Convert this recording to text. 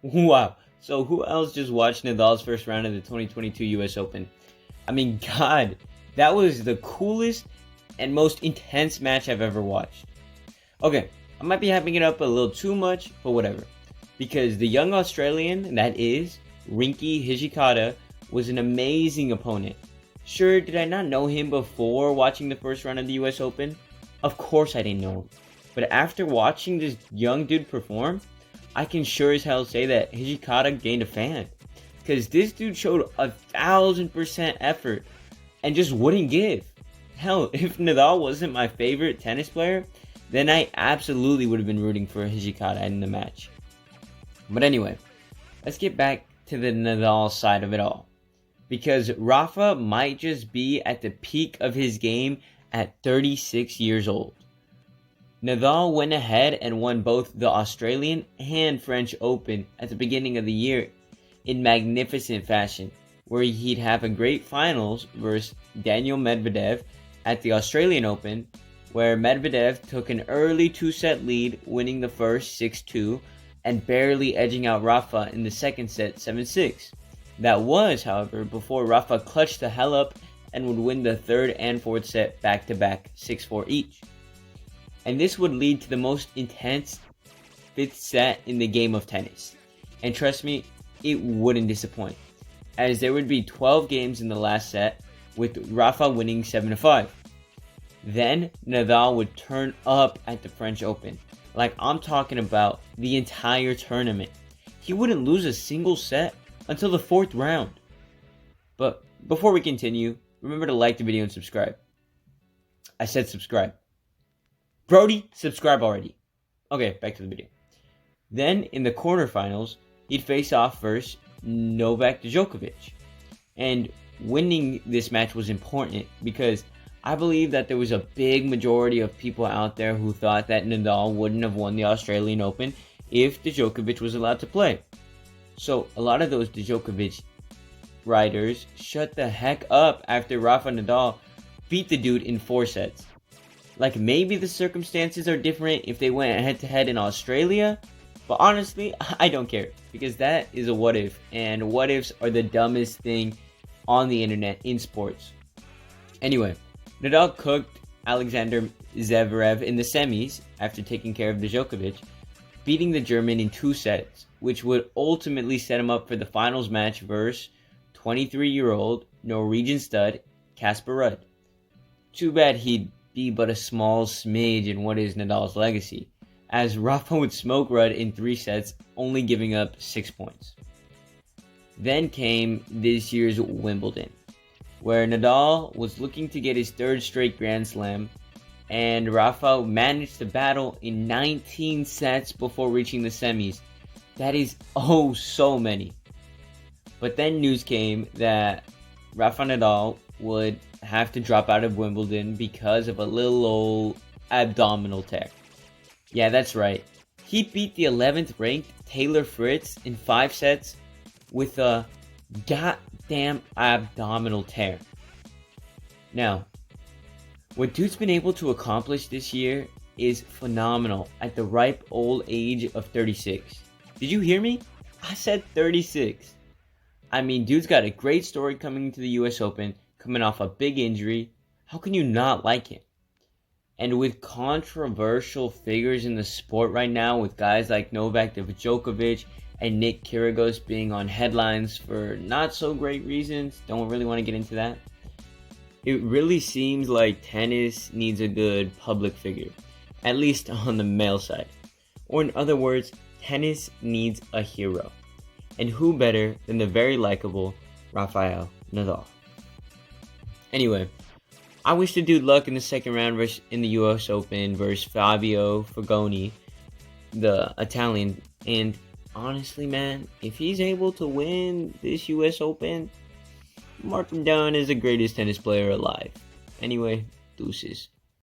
Wow. So who else just watched Nadal's first round of the 2022 US Open? I mean, God, that was the coolest and most intense match I've ever watched. Okay, I might be hyping it up a little too much, but whatever. Because the young Australian, that is, Rinky Hijikata, was an amazing opponent. Sure, did I not know him before watching the first round of the US Open? Of course I didn't know him. But after watching this young dude perform, I can sure as hell say that Hijikata gained a fan. Because this dude showed 1,000% effort and just wouldn't give. Hell, if Nadal wasn't my favorite tennis player, then I absolutely would have been rooting for Hijikata in the match. But anyway, let's get back to the Nadal side of it all. Because Rafa might just be at the peak of his game at 36 years old. Nadal went ahead and won both the Australian and French Open at the beginning of the year in magnificent fashion, where he'd have a great finals versus Daniel Medvedev at the Australian Open, where Medvedev took an early 2-set lead, winning the first 6-2 and barely edging out Rafa in the second set 7-6. That was, however, before Rafa clutched the hell up and would win the third and fourth set back-to-back 6-4 each. And this would lead to the most intense fifth set in the game of tennis. And trust me, it wouldn't disappoint, as there would be 12 games in the last set, with Rafa winning 7-5. Then Nadal would turn up at the French Open, like I'm talking about the entire tournament. He wouldn't lose a single set until the fourth round. But before we continue, remember to like the video and subscribe. I said subscribe. Brody, subscribe already. Okay, back to the video. Then in the quarterfinals, he'd face off versus Novak Djokovic. And winning this match was important because I believe that there was a big majority of people out there who thought that Nadal wouldn't have won the Australian Open if Djokovic was allowed to play. So a lot of those Djokovic writers shut the heck up after Rafa Nadal beat the dude in 4 sets. Like, maybe the circumstances are different if they went head-to-head in Australia, but honestly, I don't care, because that is a what if, and what ifs are the dumbest thing on the internet in sports. Anyway, Nadal cooked Alexander Zverev in the semis after taking care of Djokovic, beating the German in 2 sets, which would ultimately set him up for the finals match versus 23-year-old Norwegian stud Casper Ruud. Too bad he'd be but a small smidge in what is Nadal's legacy, as Rafa would smoke Ruud in 3 sets, only giving up 6 points. Then came this year's Wimbledon, where Nadal was looking to get his 3rd straight Grand Slam, and Rafa managed to battle in 19 sets before reaching the semis. That is oh so many. But then news came that Rafa Nadal would have to drop out of Wimbledon because of a little old abdominal tear. Yeah, that's right. He beat the 11th ranked Taylor Fritz in 5 sets with a goddamn abdominal tear. Now, what dude's been able to accomplish this year is phenomenal at the ripe old age of 36. Did you hear me? I said 36. I mean, dude's got a great story coming to the US Open, coming off a big injury. How can you not like him? And with controversial figures in the sport right now, with guys like Novak Djokovic and Nick Kyrgios being on headlines for not so great reasons, don't really want to get into that. It really seems like tennis needs a good public figure, at least on the male side. Or in other words, tennis needs a hero. And who better than the very likable Rafael Nadal? Anyway, I wish the dude luck in the second round in the US Open versus Fabio Fognini, the Italian. And honestly, man, if he's able to win this US Open, mark him down as the greatest tennis player alive. Anyway, deuces.